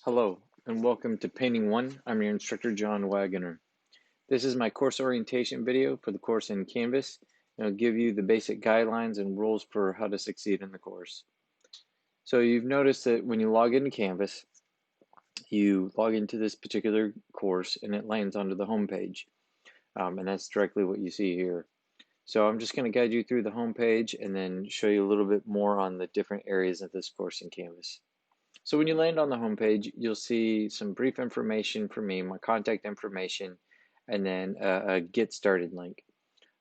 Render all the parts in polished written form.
Hello, and welcome to Painting 1. I'm your instructor, John Wagoner. This is my course orientation video for the course in Canvas, and it'll give you the basic guidelines and rules for how to succeed in the course. So you've noticed that when you log into Canvas, you log into this particular course and it lands onto the home page, and that's directly what you see here. So I'm just going to guide you through the home page and then show you a little bit more on the different areas of this course in Canvas. So when you land on the homepage, you'll see some brief information for me, my contact information, and then a get started link.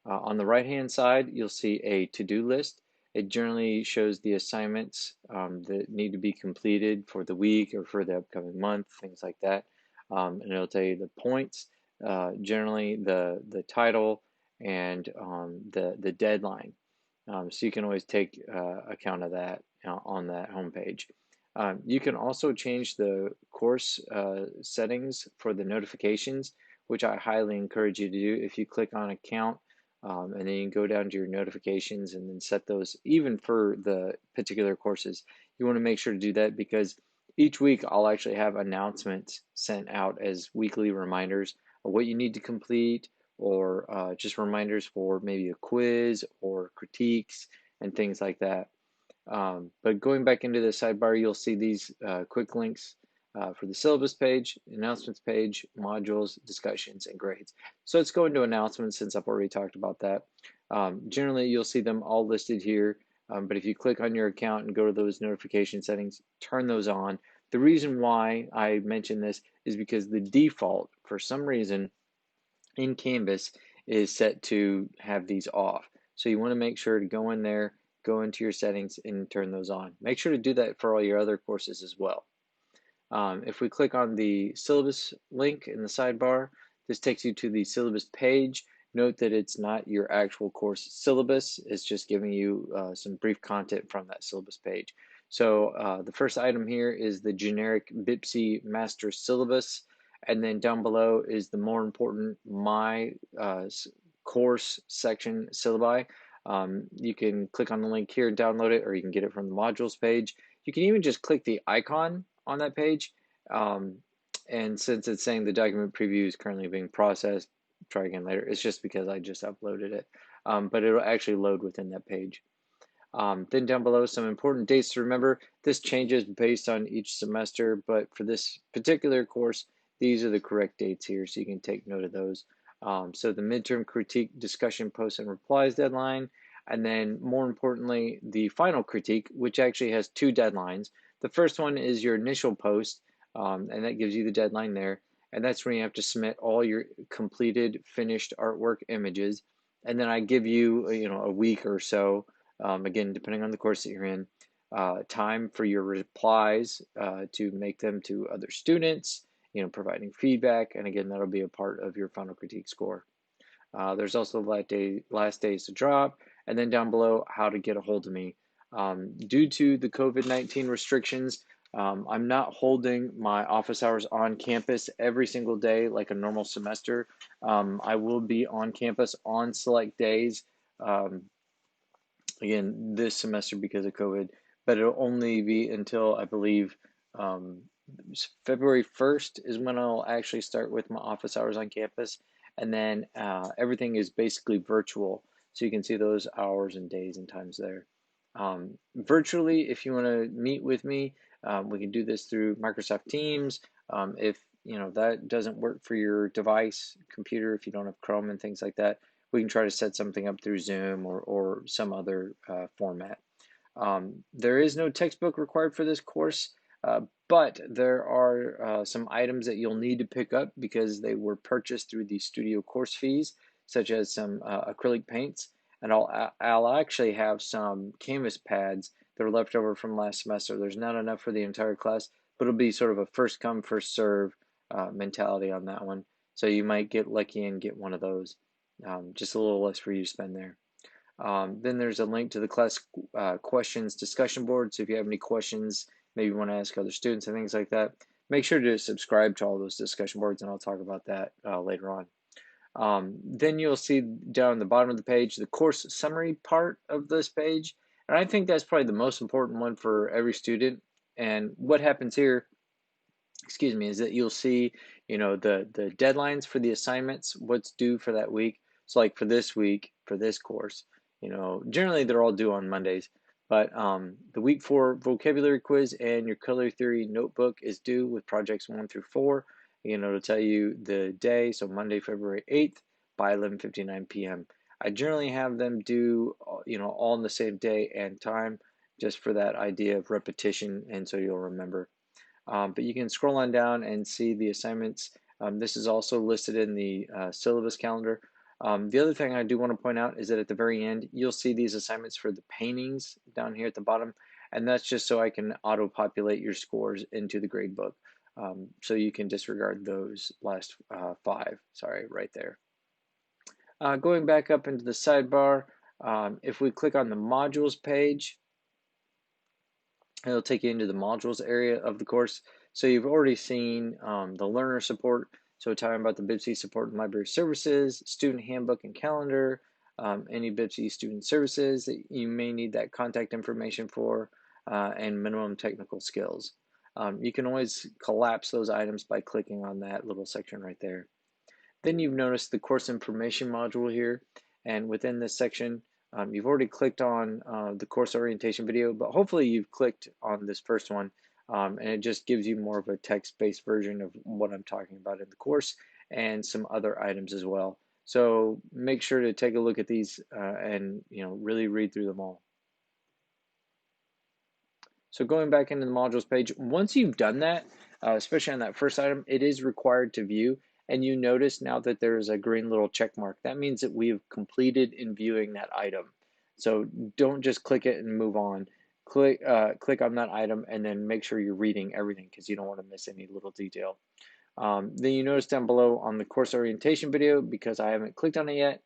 On the right-hand side, you'll see a to-do list. It generally shows the assignments that need to be completed for the week or for the upcoming month, things like that. And it'll tell you the points, generally the title, and the deadline. So you can always take account of that on that homepage. You can also change the course settings for the notifications, which I highly encourage you to do. If you click on account and then you can go down to your notifications and then set those even for the particular courses. You want to make sure to do that because each week I'll actually have announcements sent out as weekly reminders of what you need to complete or just reminders for maybe a quiz or critiques and things like that. But going back into the sidebar, you'll see these quick links for the syllabus page, announcements page, modules, discussions, and grades. So let's go into announcements since I've already talked about that. Generally, you'll see them all listed here, but if you click on your account and go to those notification settings, turn those on. The reason why I mention this is because the default, for some reason, in Canvas is set to have these off. So you want to make sure to go in there, go into your settings and turn those on. Make sure to do that for all your other courses as well. If we click on the syllabus link in the sidebar, this takes you to the syllabus page. Note that it's not your actual course syllabus, it's just giving you some brief content from that syllabus page. So the first item here is the generic BIPSI master syllabus, and then down below is the more important My course section syllabi. You can click on the link here and download it, or you can get it from the modules page. You can even just click the icon on that page. And since it's saying the document preview is currently being processed, try again later. It's just because I just uploaded it. But it'll actually load within that page. Then down below, some important dates to remember. This changes based on each semester, but for this particular course, these are the correct dates here, so you can take note of those. So the midterm critique discussion posts and replies deadline, and then more importantly, the final critique, which actually has two deadlines. The first one is your initial post, and that gives you the deadline there, and that's when you have to submit all your completed, finished artwork images, and then I give you, a week or so, again, depending on the course that you're in, time for your replies to make them to other students, providing feedback, and again, that'll be a part of your final critique score. There's also last days to drop, and then down below, how to get a hold of me. Due to the COVID-19 restrictions, I'm not holding my office hours on campus every single day like a normal semester. I will be on campus on select days, again, this semester because of COVID, but it'll only be until I believe um, February 1st is when I'll actually start with my office hours on campus. And then everything is basically virtual. So you can see those hours and days and times there. Virtually, if you want to meet with me, we can do this through Microsoft Teams. If that doesn't work for your device, computer, if you don't have Chrome and things like that, we can try to set something up through Zoom or some other format. There is no textbook required for this course, but there are some items that you'll need to pick up because they were purchased through the studio course fees, such as some acrylic paints, and I'll actually have some canvas pads that are left over from last semester. There's not enough for the entire class, but it'll be sort of a first come, first serve mentality on that one. So you might get lucky and get one of those. Just a little less for you to spend there. Then there's a link to the class questions discussion board. So if you have any questions, maybe you want to ask other students and things like that, make sure to subscribe to all those discussion boards, and I'll talk about that later on. Then you'll see down the bottom of the page the course summary part of this page, and I think that's probably the most important one for every student. And what happens here excuse me, is that you'll see, the deadlines for the assignments, what's due for that week. So like for this week, for this course, generally they're all due on Mondays, but the week 4 vocabulary quiz and your color theory notebook is due with projects 1 through 4. It'll tell you the day, so Monday, February 8th by 11:59 p.m. I generally have them do, all in the same day and time, just for that idea of repetition, and so you'll remember. But you can scroll on down and see the assignments. This is also listed in the syllabus calendar. The other thing I do want to point out is that at the very end, you'll see these assignments for the paintings down here at the bottom, and that's just so I can auto-populate your scores into the grade book. So you can disregard those last 5, sorry, right there. Going back up into the sidebar, if we click on the modules page, it'll take you into the modules area of the course. So you've already seen the learner support. So talking about the BIPC support and library services, student handbook and calendar, any BIPC student services that you may need that contact information for, and minimum technical skills. You can always collapse those items by clicking on that little section right there. Then you've noticed the course information module here, and within this section, you've already clicked on the course orientation video, but hopefully you've clicked on this first one, and it just gives you more of a text-based version of what I'm talking about in the course and some other items as well. So make sure to take a look at these and really read through them all. So going back into the modules page, once you've done that, especially on that first item, it is required to view. And you notice now that there is a green little check mark. That means that we have completed in viewing that item. So don't just click it and move on. Click on that item and then make sure you're reading everything because you don't want to miss any little detail. Then you notice down below on the course orientation video, because I haven't clicked on it yet,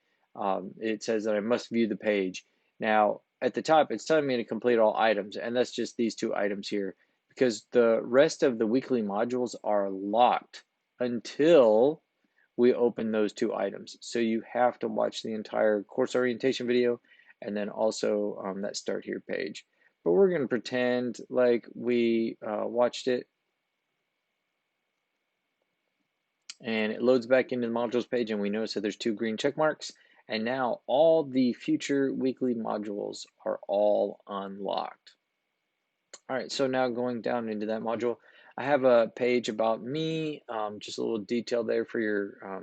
it says that I must view the page. Now, at the top, it's telling me to complete all items, and that's just these 2 items here, because the rest of the weekly modules are locked until we open those 2 items. So you have to watch the entire course orientation video and then also that start here page. But we're going to pretend like we watched it. And it loads back into the modules page, and we notice that there's 2 green check marks. And now all the future weekly modules are all unlocked. All right, so now going down into that module, I have a page about me, just a little detail there for your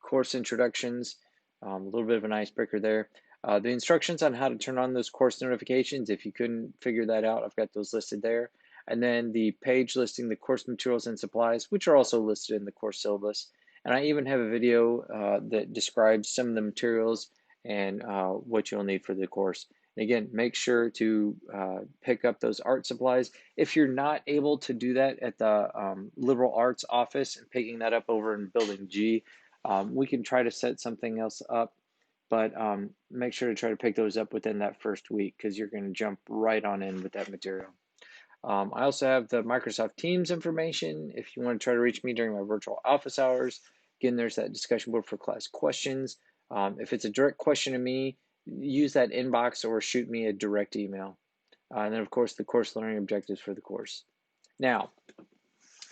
course introductions, a little bit of an icebreaker there. The instructions on how to turn on those course notifications, if you couldn't figure that out, I've got those listed there. And then the page listing the course materials and supplies, which are also listed in the course syllabus. And I even have a video that describes some of the materials and what you'll need for the course. And again, make sure to pick up those art supplies. If you're not able to do that at the liberal arts office and picking that up over in building G, we can try to set something else up, but make sure to try to pick those up within that first week because you're going to jump right on in with that material. I also have the Microsoft Teams information if you want to try to reach me during my virtual office hours. Again, there's that discussion board for class questions. If it's a direct question to me, use that inbox or shoot me a direct email. And then, of course, the course learning objectives for the course. Now,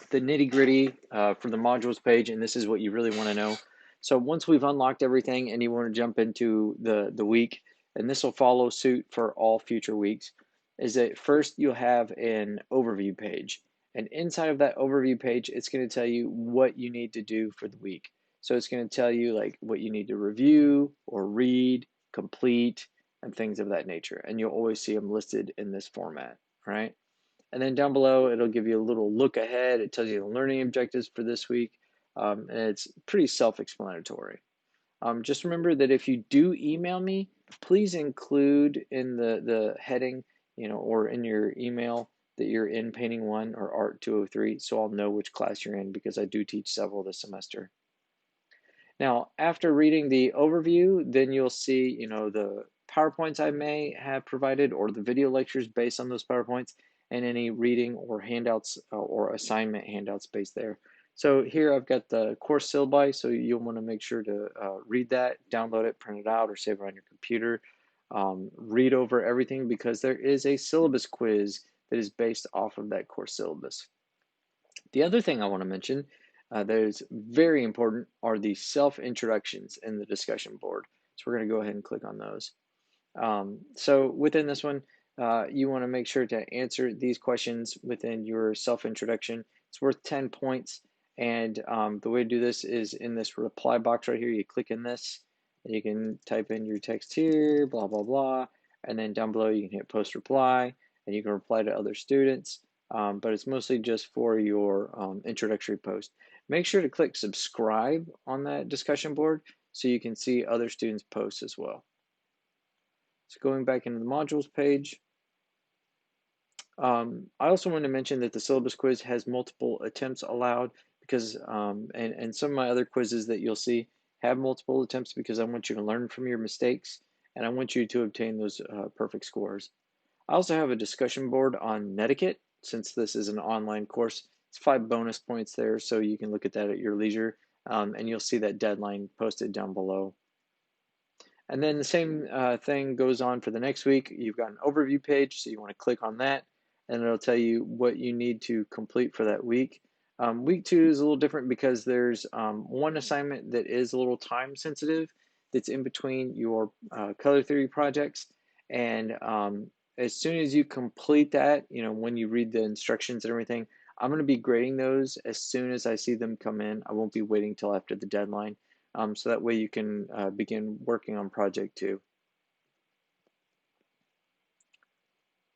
the nitty-gritty for the modules page, and this is what you really want to know. So once we've unlocked everything and you want to jump into the week, and this will follow suit for all future weeks, is that first you'll have an overview page. And inside of that overview page, it's going to tell you what you need to do for the week. So it's going to tell you like what you need to review or read, complete, and things of that nature. And you'll always see them listed in this format, right? And then down below, it'll give you a little look ahead. It tells you the learning objectives for this week, and it's pretty self-explanatory. Just remember that if you do email me, please include in the heading, or in your email that you're in Painting 1 or Art 203, so I'll know which class you're in because I do teach several this semester. Now, after reading the overview, then you'll see, the PowerPoints I may have provided or the video lectures based on those PowerPoints and any reading or handouts or assignment handouts based there. So here I've got the course syllabi, so you'll want to make sure to read that, download it, print it out, or save it on your computer. Read over everything because there is a syllabus quiz that is based off of that course syllabus. The other thing I want to mention that is very important are the self-introductions in the discussion board. So we're going to go ahead and click on those. So within this one, you want to make sure to answer these questions within your self-introduction. It's worth 10 points. And the way to do this is in this reply box right here, you click in this, and you can type in your text here, blah, blah, blah. And then down below, you can hit post reply, and you can reply to other students. But it's mostly just for your introductory post. Make sure to click subscribe on that discussion board so you can see other students' posts as well. So going back into the modules page, I also want to mention that the syllabus quiz has multiple attempts allowed because, and some of my other quizzes that you'll see have multiple attempts because I want you to learn from your mistakes and I want you to obtain those perfect scores. I also have a discussion board on Netiquette since this is an online course. It's 5 bonus points there, so you can look at that at your leisure, and you'll see that deadline posted down below. And then the same thing goes on for the next week. You've got an overview page, so you want to click on that, and it'll tell you what you need to complete for that week. Week 2 is a little different because there's one assignment that is a little time sensitive that's in between your color theory projects. And as soon as you complete that, when you read the instructions and everything, I'm going to be grading those as soon as I see them come in. I won't be waiting till after the deadline. So that way you can begin working on project 2.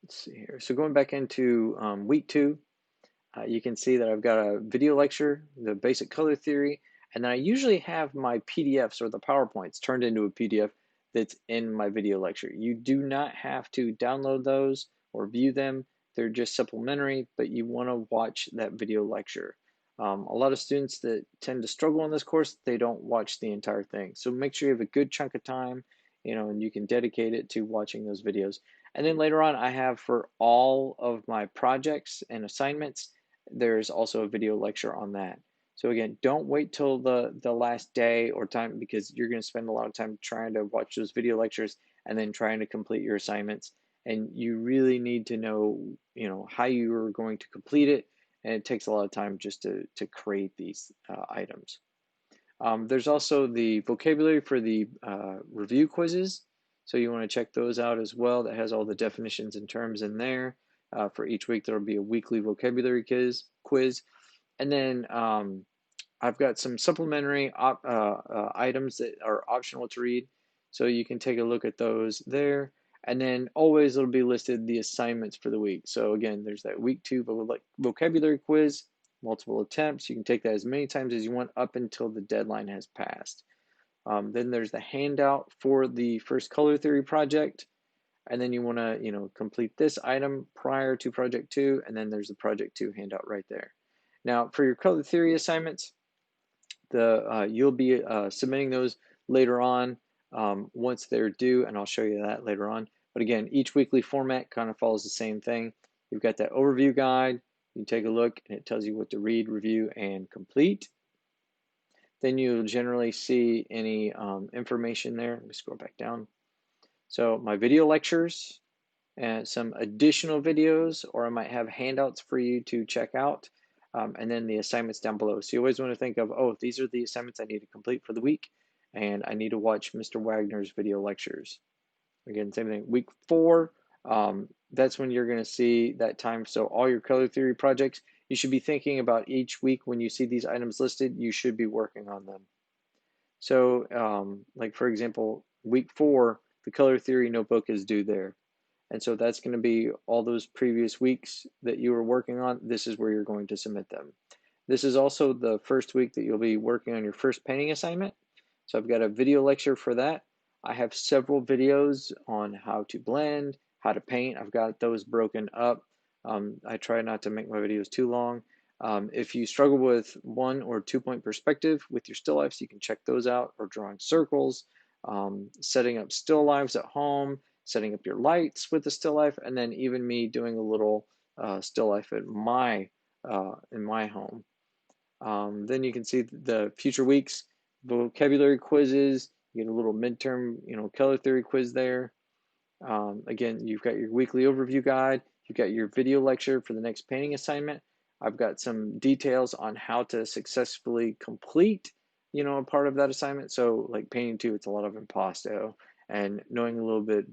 Let's see here. So going back into week 2, you can see that I've got a video lecture, the basic color theory, and then I usually have my PDFs or the PowerPoints turned into a PDF that's in my video lecture. You do not have to download those or view them. They're just supplementary, but you want to watch that video lecture. A lot of students that tend to struggle in this course, they don't watch the entire thing. So make sure you have a good chunk of time, and you can dedicate it to watching those videos. And then later on, I have for all of my projects and assignments, there's also a video lecture on that. So again, don't wait till the last day or time because you're going to spend a lot of time trying to watch those video lectures and then trying to complete your assignments. And you really need to know, how you are going to complete it. And it takes a lot of time just to create these items. There's also the vocabulary for the review quizzes. So you want to check those out as well. That has all the definitions and terms in there. For each week, there will be a weekly vocabulary quiz. And then I've got some supplementary items that are optional to read. So you can take a look at those there. And then always it'll be listed the assignments for the week. So again, there's that week 2 vocabulary quiz, multiple attempts. You can take that as many times as you want up until the deadline has passed. Then there's the handout for the first color theory project. And then you want to, complete this item prior to project 2. And then there's the project 2 handout right there. Now for your color theory assignments, you'll be submitting those later on once they're due, and I'll show you that later on. But again, each weekly format kind of follows the same thing. You've got that overview guide. You take a look, and it tells you what to read, review, and complete. Then you'll generally see any information there. Let me scroll back down. So my video lectures and some additional videos, or I might have handouts for you to check out. And then the assignments down below. So you always want to think of, oh, these are the assignments I need to complete for the week, and I need to watch Mr. Wagner's video lectures. Again, same thing. Week 4, that's when you're going to see that time. So all your color theory projects, you should be thinking about each week when you see these items listed, you should be working on them. So like for example, week 4, the color theory notebook is due there. And so that's going to be all those previous weeks that you were working on. This is where you're going to submit them. This is also the first week that you'll be working on your first painting assignment. So I've got a video lecture for that. I have several videos on how to blend, how to paint. I've got those broken up. I try not to make my videos too long. If you struggle with 1 or 2 point perspective with your still lifes, you can check those out, or drawing circles, setting up still lifes at home, setting up your lights with the still life, and then even me doing a little still life at in my home. Then you can see the future weeks, vocabulary quizzes. You get a little midterm, color theory quiz there. Again, you've got your weekly overview guide. You've got your video lecture for the next painting assignment. I've got some details on how to successfully complete, a part of that assignment. So like painting two, it's a lot of impasto and knowing a little bit,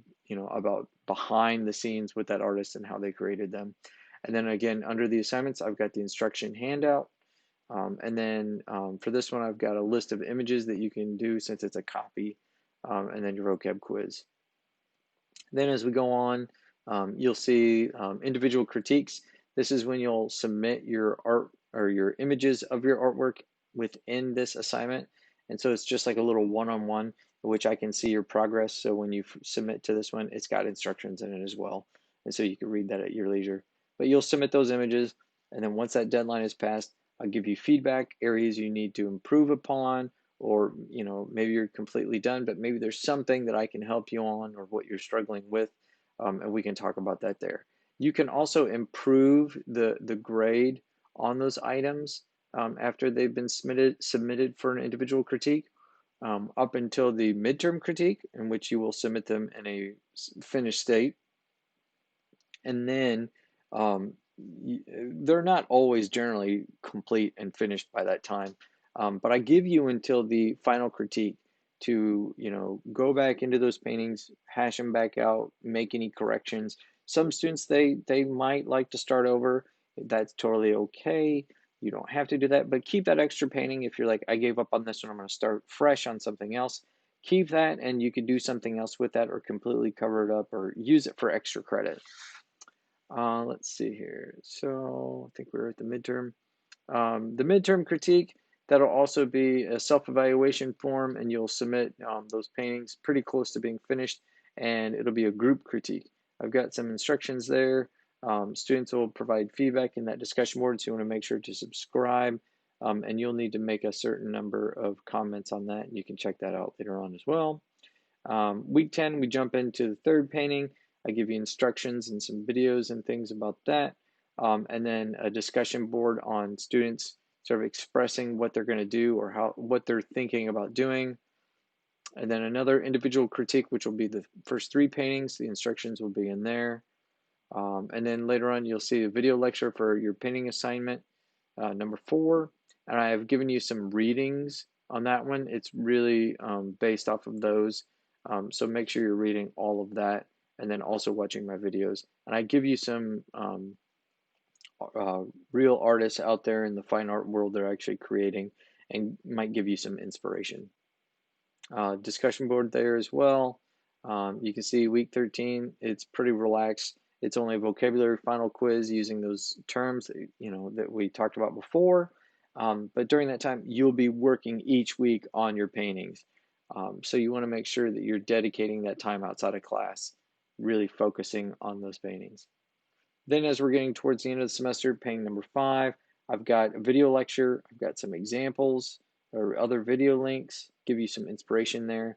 about behind the scenes with that artist and how they created them. And then again, under the assignments, I've got the instruction handout. And then for this one, I've got a list of images that you can do since it's a copy, and then your vocab quiz. Then as we go on, you'll see individual critiques. This is when you'll submit your art or your images of your artwork within this assignment. And so it's just like a little one-on-one in which I can see your progress. So when you submit to this one, it's got instructions in it as well. And so you can read that at your leisure. But you'll submit those images, and then once that deadline is passed, I'll give you feedback, areas you need to improve upon, or maybe you're completely done, but maybe there's something that I can help you on or what you're struggling with, and we can talk about that there. You can also improve the grade on those items after they've been submitted for an individual critique, up until the midterm critique, in which you will submit them in a finished state. And then um, they're not always generally complete and finished by that time. But I give you until the final critique to, go back into those paintings, hash them back out, make any corrections. Some students, they might like to start over. That's totally okay. You don't have to do that, but keep that extra painting. If you're like, I gave up on this one, I'm going to start fresh on something else. Keep that, and you could do something else with that, or completely cover it up, or use it for extra credit. Let's see here. So I think we're at the midterm. The midterm critique, that'll also be a self-evaluation form, and you'll submit those paintings pretty close to being finished, and it'll be a group critique. I've got some instructions there. Students will provide feedback in that discussion board, so you want to make sure to subscribe, and you'll need to make a certain number of comments on that, and you can check that out later on as well. Week 10, we jump into the third painting. I give you instructions and some videos and things about that. And then a discussion board on students sort of expressing what they're going to do or what they're thinking about doing. And then another individual critique, which will be the first three paintings. The instructions will be in there. And then later on, you'll see a video lecture for your painting assignment, number 4. And I have given you some readings on that one. It's really based off of those. So make sure you're reading all of that and then also watching my videos. And I give you some real artists out there in the fine art world that are actually creating and might give you some inspiration. Discussion board there as well. You can see week 13, it's pretty relaxed. It's only a vocabulary final quiz using those terms that we talked about before. But during that time, you'll be working each week on your paintings. So you want to make sure that you're dedicating that time outside of class, really focusing on those paintings. Then as we're getting towards the end of the semester, painting number 5, I've got a video lecture. I've got some examples or other video links, give you some inspiration there.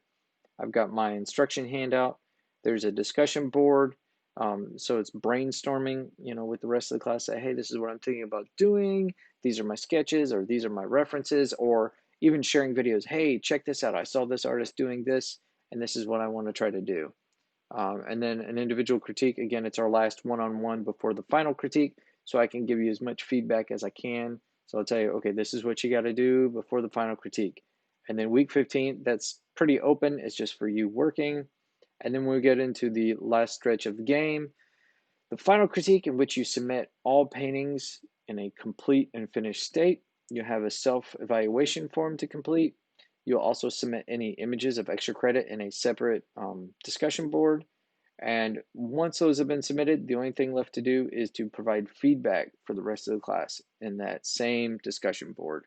I've got my instruction handout. There's a discussion board. So it's brainstorming, with the rest of the class. Say, hey, this is what I'm thinking about doing. These are my sketches, or these are my references, or even sharing videos. Hey, check this out. I saw this artist doing this, and this is what I want to try to do. And then an individual critique. Again, it's our last one-on-one before the final critique, so I can give you as much feedback as I can. So I'll tell you, okay, this is what you got to do before the final critique. And then week 15, that's pretty open. It's just for you working. And then we get into the last stretch of the game, the final critique, in which you submit all paintings in a complete and finished state. You have a self-evaluation form to complete. You'll also submit any images of extra credit in a separate discussion board. And once those have been submitted, the only thing left to do is to provide feedback for the rest of the class in that same discussion board.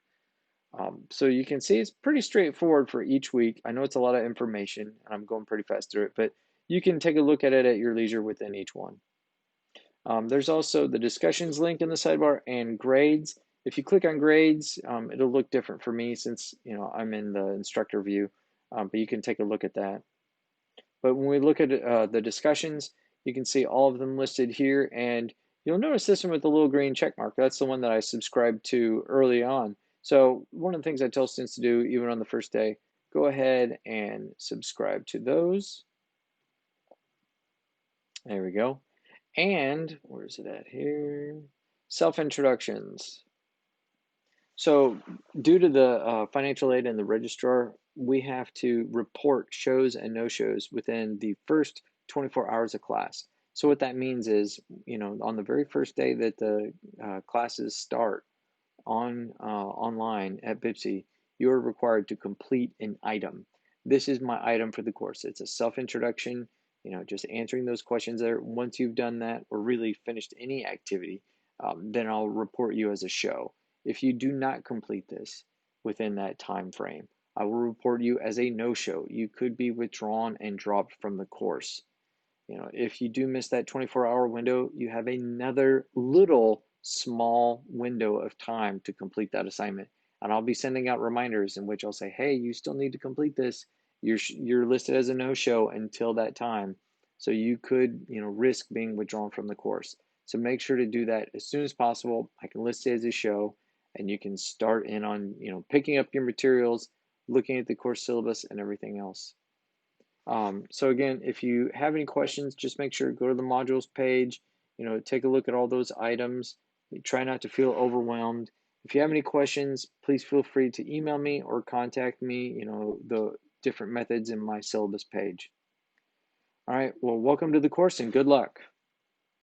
So you can see it's pretty straightforward for each week. I know it's a lot of information, and I'm going pretty fast through it, but you can take a look at it at your leisure within each one. There's also the discussions link in the sidebar and grades. If you click on grades, it'll look different for me since I'm in the instructor view, but you can take a look at that. But when we look at the discussions, you can see all of them listed here, and you'll notice this one with the little green check mark. That's the one that I subscribed to early on. So one of the things I tell students to do, even on the first day, go ahead and subscribe to those. There we go. And where's it at here? Self-introductions. So due to the financial aid and the registrar, we have to report shows and no-shows within the first 24 hours of class. So what that means is, on the very first day that the classes start online at BIPSI, you're required to complete an item. This is my item for the course. It's a self-introduction, just answering those questions there. Once you've done that or really finished any activity, then I'll report you as a show. If you do not complete this within that time frame, I will report you as a no-show. You could be withdrawn and dropped from the course. If you do miss that 24-hour window, you have another little small window of time to complete that assignment. And I'll be sending out reminders in which I'll say, hey, you still need to complete this. You're listed as a no-show until that time. So you could, risk being withdrawn from the course. So make sure to do that as soon as possible. I can list it as a show, and you can start in on, picking up your materials, looking at the course syllabus and everything else. So again, if you have any questions, just make sure to go to the modules page, take a look at all those items. Try not to feel overwhelmed. If you have any questions, please feel free to email me or contact me, the different methods in my syllabus page. All right, well, welcome to the course and good luck.